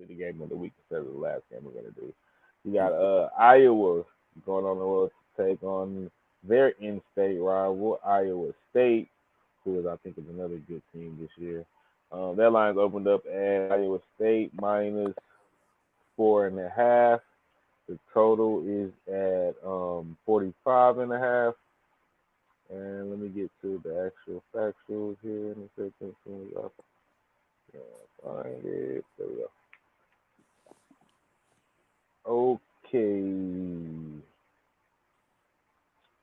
to the game of the week instead of the last game we're gonna do. You got Iowa going on the road to take on their in-state rival Iowa State, who is I think is another good team this year. That line's opened up at Iowa State minus 4.5. The total is at 45 and a half. And let me get to the actual factuals here in a second. Soon as I find it. There we go. Okay.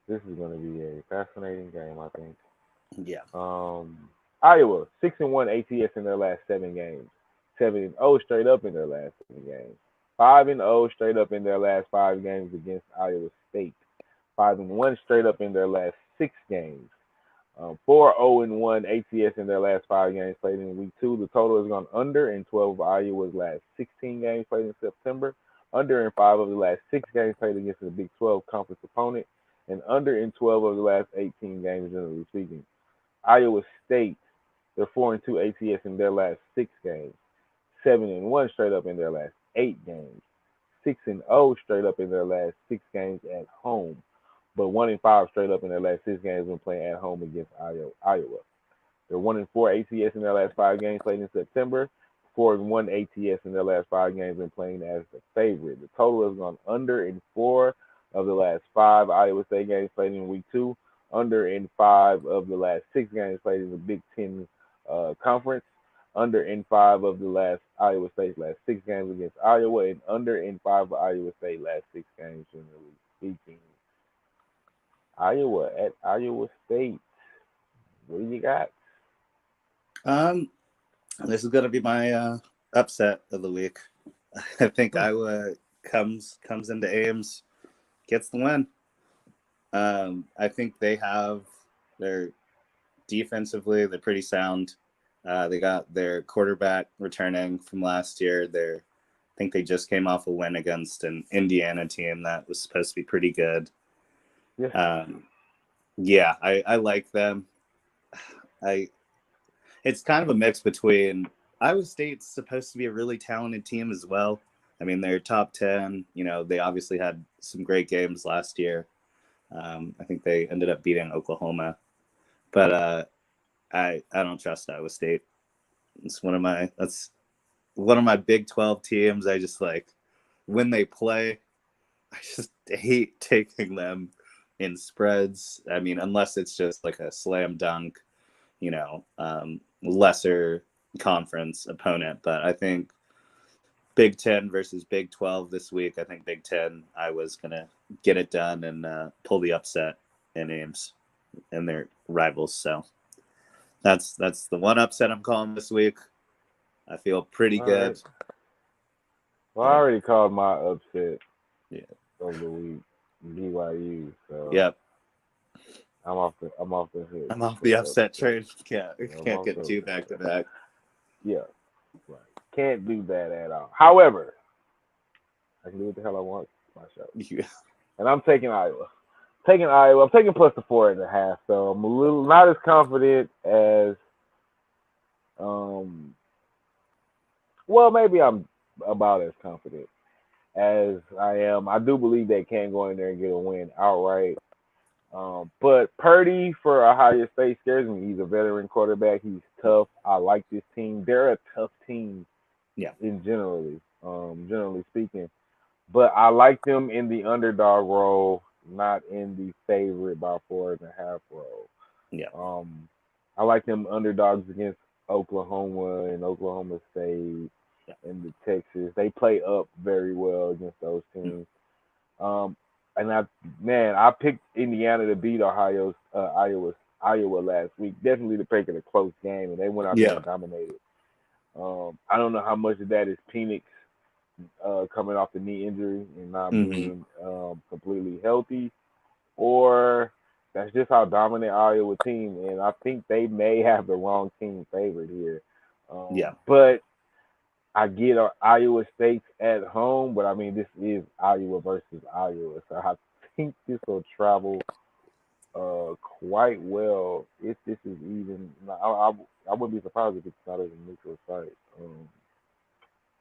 This is going to be a fascinating game, I think. Yeah. Iowa 6-1 ATS in their last 7 games. 7-0 straight up in their last 7 games. 5-0 straight up in their last 5 games against Iowa State. 5-1 straight up in their last 6 games. 4-0-1 ATS in their last 5 games played in week 2. The total has gone under in 12 of Iowa's last 16 games played in September. Under in 5 of the last 6 games played against the Big 12 conference opponent. And under in 12 of the last 18 games, generally speaking. Iowa State, they're 4-2 ATS in their last 6 games. 7-1 straight up in their last 8 games. 6-0 straight up in their last 6 games at home. But 1-5 straight up in their last 6 games when playing at home against Iowa. They're 1-4 ATS in their last 5 games played in September. 4-1 ATS in their last 5 games when playing as the favorite. The total has gone under in 4 of the last 5 Iowa State games played in week 2. Under in 5 of the last 6 games played in the Big Ten conference. Under in 5 of the last Iowa State's last 6 games against Iowa, and under in 5 of Iowa State last 6 games, generally speaking. Iowa at Iowa State. What do you got? Um, this is gonna be my upset of the week. I think Iowa comes into Ames, gets the win. I think they're defensively, they're pretty sound. They got their quarterback returning from last year. I think they just came off a win against an Indiana team that was supposed to be pretty good. Yeah. Yeah, I like them. It's kind of a mix between Iowa State's supposed to be a really talented team as well. I mean, they're top 10. You know, they obviously had some great games last year. I think they ended up beating Oklahoma, but I don't trust Iowa State. That's one of my Big 12 teams. I just like when they play. I just hate taking them in spreads. I mean, unless it's just like a slam dunk, lesser conference opponent. But I think Big 10 versus Big 12 this week. I think Big 10, I was going to get it done and pull the upset in Ames and their rivals. So that's the one upset I'm calling this week. I feel pretty All good. right. Well, I already called my upset Yeah. of the week, BYU. So Yep. I'm off the hook I'm off for the the upset upset. train. I'm Can't off get the two back to back. Yeah, right. Can't do that at all. However, I can do what the hell I want. It's my show. Yeah. And I'm taking Iowa. Taking Iowa. I'm taking plus the 4.5. So I'm a little not as confident as um well maybe I'm about as confident as I am. I do believe they can go in there and get a win outright. But Purdy for Ohio State scares me. He's a veteran quarterback. He's tough. I like this team. They're a tough team Yeah. generally speaking. But I like them in the underdog role, not in the favorite by 4.5 role. Yeah. Um, I like them underdogs against Oklahoma and Oklahoma State Yeah. and the Texas. They play up very well against those teams. Um, and I picked Indiana to beat Iowa last week. Definitely to pick it a close game, and they went out there Yeah. and dominated. I don't know how much of that is Penix coming off the knee injury and not Mm-hmm. being completely healthy, or that's just how dominant Iowa team. And I think they may have the wrong team favored here. Yeah. But I get Iowa State's at home, but I mean this is Iowa versus Iowa, so I think this will travel quite well if this is even. I wouldn't be surprised if it's not as a neutral site.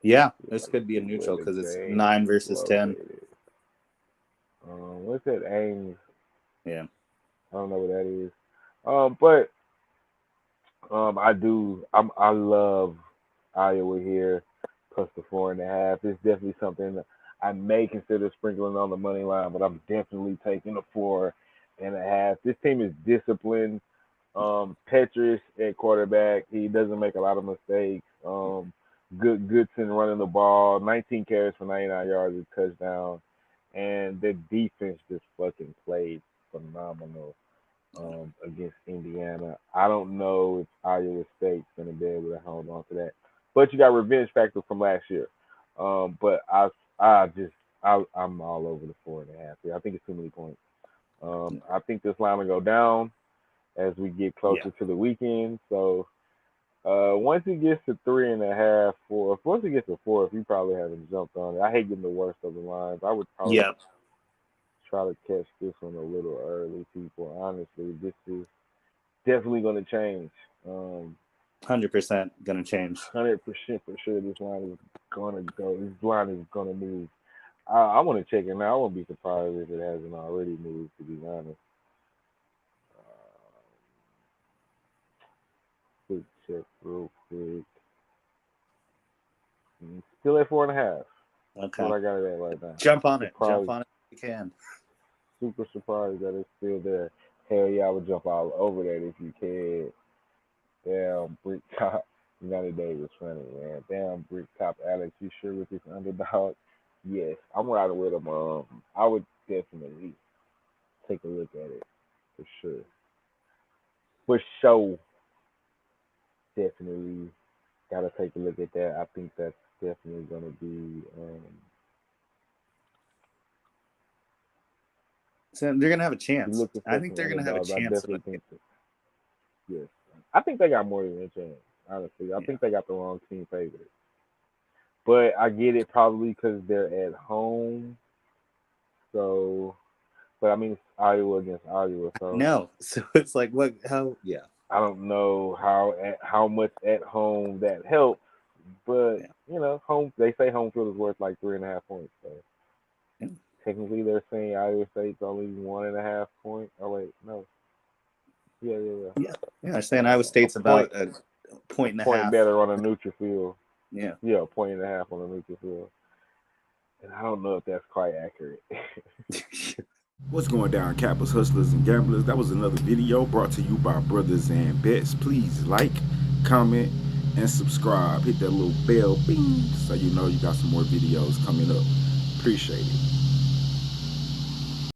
Yeah, this could be a neutral because it's 9 versus 10. What's that? Ames. Yeah. I don't know what that is. But I love Iowa here plus the 4.5. It's definitely something that I may consider sprinkling on the money line, but I'm definitely taking the 4.5. This team is disciplined. Petrus at quarterback, he doesn't make a lot of mistakes. Goodson running the ball, 19 carries for 99 yards, a touchdown, and the defense just fucking played phenomenal against Indiana. I don't know if Iowa State's gonna be able to hold on to that, but you got revenge factor from last year. But I'm all over the 4.5 here. I think it's too many points. I think this line will go down as we get closer to the weekend. So once it gets to 3.5, 4, once it gets to 4, if you probably haven't jumped on it, I hate getting the worst of the lines. I would probably try to catch this one a little early, people. Honestly, this is definitely going to change. 100% going to change. 100% for sure. This line is going to go. This line is going to move. I want to check it now. I won't be surprised if it hasn't already moved, to be honest. Quick check real quick. Still at 4.5. Okay. What I got it at right now. Jump on it if you can. Super surprised that it's still there. Hell yeah, I would jump all over that if you can. Damn, Brick Top. United Davis funny, man. Damn, Brick Top Alex, you sure with this underdog? Yes, I'm riding with him. I would definitely take a look at it for sure. For sure. Definitely gotta take a look at that. I think that's definitely gonna be so they're gonna have a chance. I think they're gonna have a chance. I definitely think that. Yes. I think they got more than a chance, honestly. I think they got the wrong team favorite. But I get it probably because they're at home. So, but I mean, it's Iowa against Iowa. So no, so it's like what? How? Yeah. I don't know how much at home that helps, but you know, home. They say home field is worth like 3.5 points. So technically, they're saying Iowa State's only 1.5 points. Oh wait, no. Yeah. They're saying Iowa State's about a point and a half. Better on a neutral field. Yeah, 1.5 on a neutral field. And I don't know if that's quite accurate. What's going down, Cappers, Hustlers, and Gamblers? That was another video brought to you by Brothers and Bets. Please like, comment, and subscribe. Hit that little bell, bing, so you know you got some more videos coming up. Appreciate it.